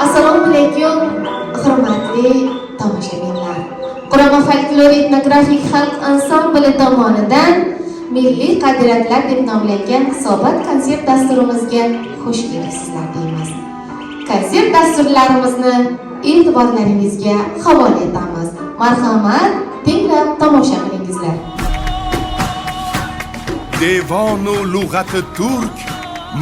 Assalomu alaykum, hurmatli tomoshabinlar. Qurama folklor etnografik xalq ansambli tomonidan milliy qadriyatlar deb nomlangan hisobot konsert dasturimizga xush kelibsizlar deymiz. Konsert dasturlarimizni e'tiborlaringizga havola etamiz. Marhamat, tinglab tomosha qilingizlar. Devonu lug'ati turk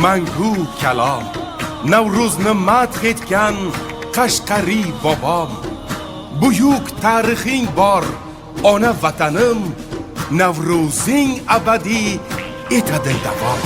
mangu kalom, Navro'zni madh etgan Qashqari bobom. Buyuk tarixing bor ona vatanim, Navro'zing abadiy etadi davom.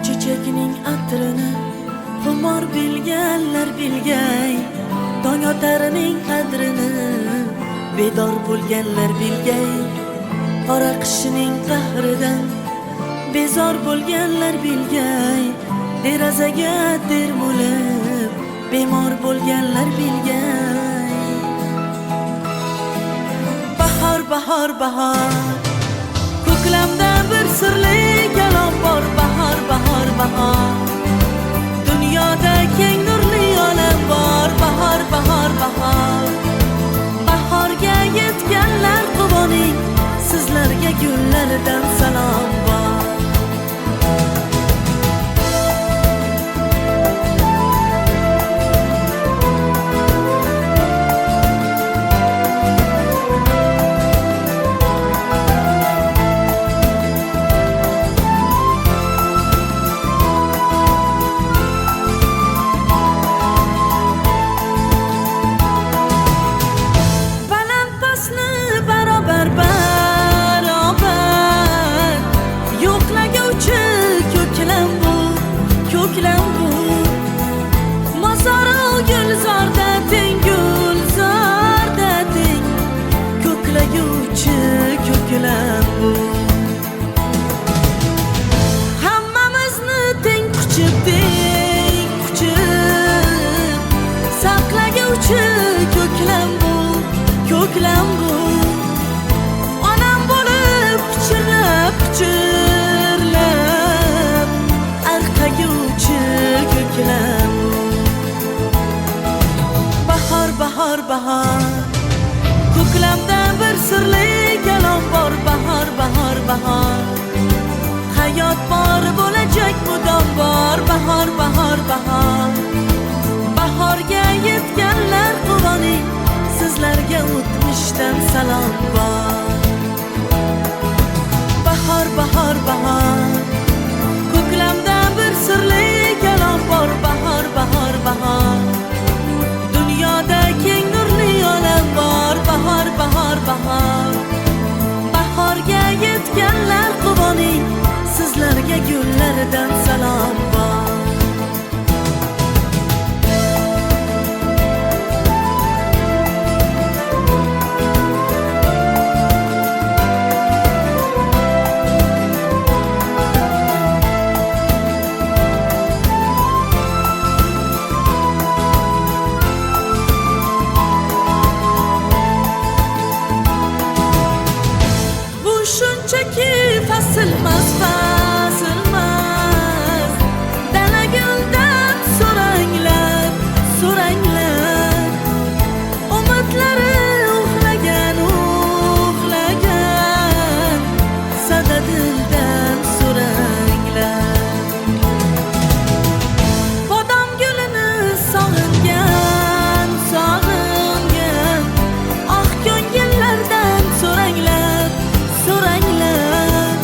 Chechakning atrini xumor bilganlar bilgay, tong otarining qadrini bedor bo'lganlar bilgay, qora qishining qahridan bezor bo'lganlar bilgay, derazaga termulib bemor bo'lganlar bilgay. Bahor bahor bahor, ko'klamda bir sirli kalom bor. Bahor bahor bahor, dunyoda keng nurli olam bor. Bahor bahor bahor, bahorga yetganlar quvoning, sizlarga gullardan salom bor. Hammamizni teng quchib saqlaguvchi ko'klam bu, ko'klam bu. Onam bo'lib pichirlab arqaguvchi ko'klam bu. Bahor bahor bahor, ko'klamda bir sirli kalom bor. Bahor bahor bahor, hayot bor bo'lajak mudom bor. Bahor bahor bahor, bahorga yetganlar quvoning, sizlarga o'tmishdan salom bor. Bahor bahor bahor, ko'klamda bir sirli kalom bor. Bahor bahor bahor, dunyoda keng nurli olam bor. Bahor bahor bahor, bahorga yetganlar quvoning, sizlarga gullardan salom bor. Shunchaki fasilmas fasilmas, dalagildan so'ranglar so'ranglar, umidlari uxlagan uxlagan, sadadildan so'ranglar. Bodom gulini sog'ingan sog'ingan, oq ko'ngillardan so'ranglar so'ranglar.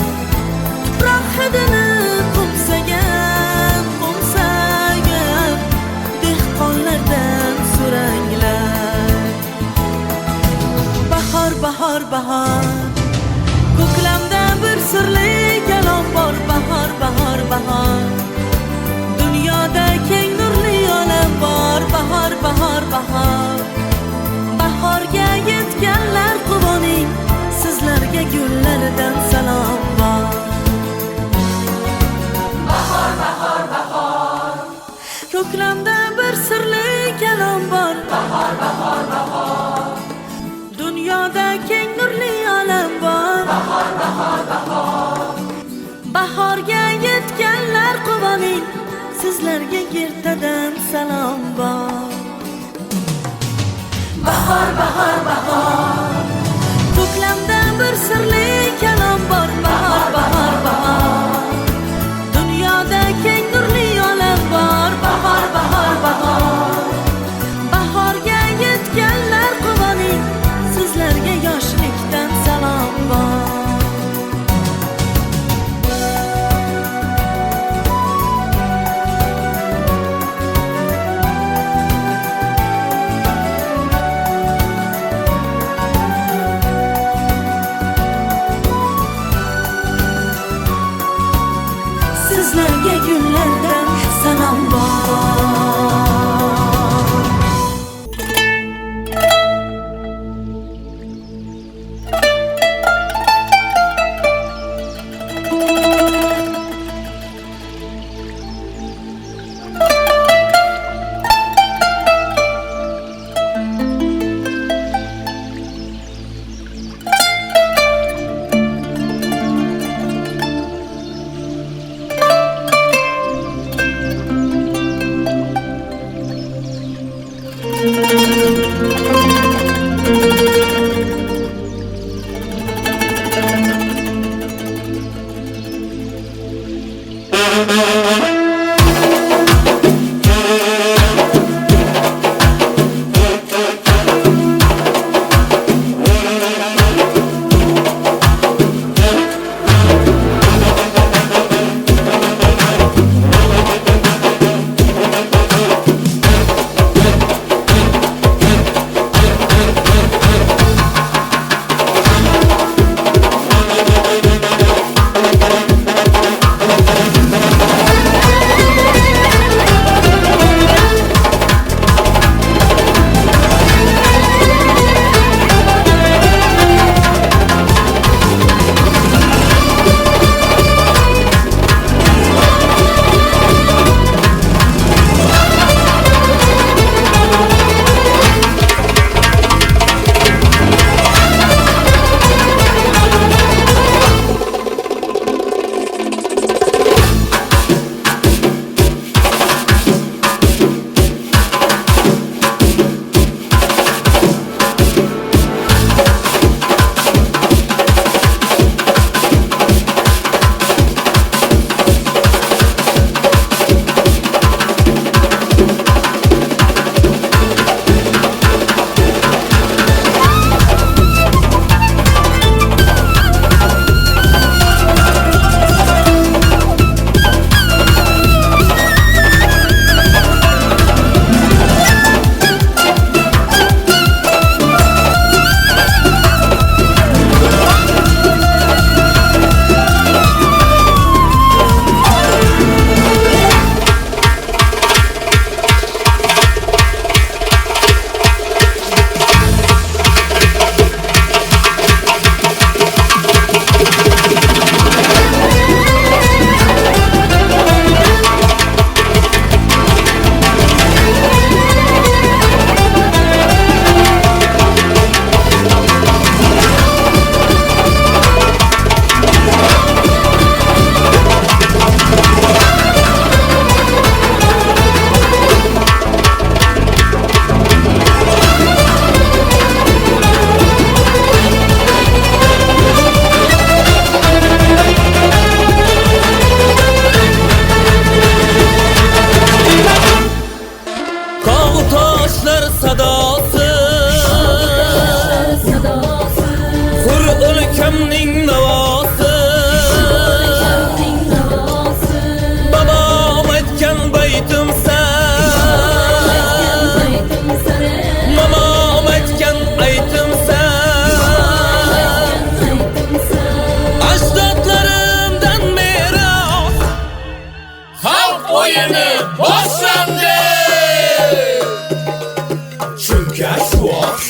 Tuproq hidini qo'msagan qo'msagan, dehqonlardan so'ranglar. Bahor bahor bahor, ko'klamda bir sirli kalom bor. Bahor bahor bahor, dunyoda keng nurli olam bor. Bahor bahor bahor, bahorga yetganlar quvoning, sizlarga gul Dunyoda keng nurli olam bor. Bahorga yetganlar quvoning, sizlarga ertadan salom bor. Bahor, bahor, bahor. Ko'klamda bir sirli kalom bor. Bahor, bahor, bahor. Dunyoda keng nurli olam bor. Bahor, bahor, bahor. Bahorga yetganlar quvoning, sizlarga yoshlikdan salom bor. Sizlarga gullardan salom bor.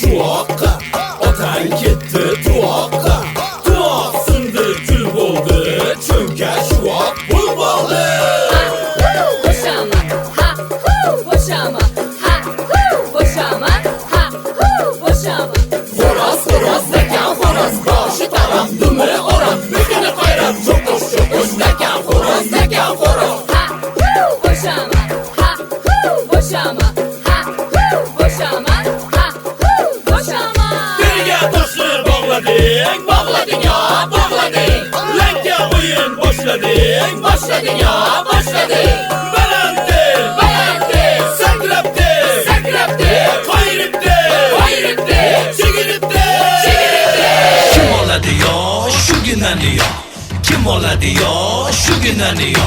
Shuoqqa otang ketdi tuoqqa, tuoqsin ginani yo kim oladi yo shu ginani yo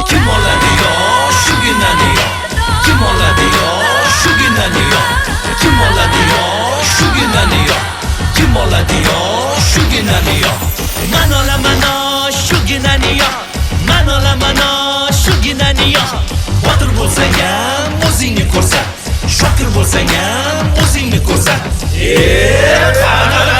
kim oladi yo shu ginani yo kim oladi yo shu ginani yo kim oladi yo shu ginani yo kim oladi yo shu ginani yo man olaman shu ginani yo man olaman shu ginani yo botir bo'lsang ham o'zingni ko'rsat shokir bo'lsang ham o'zingni ko'rsat qani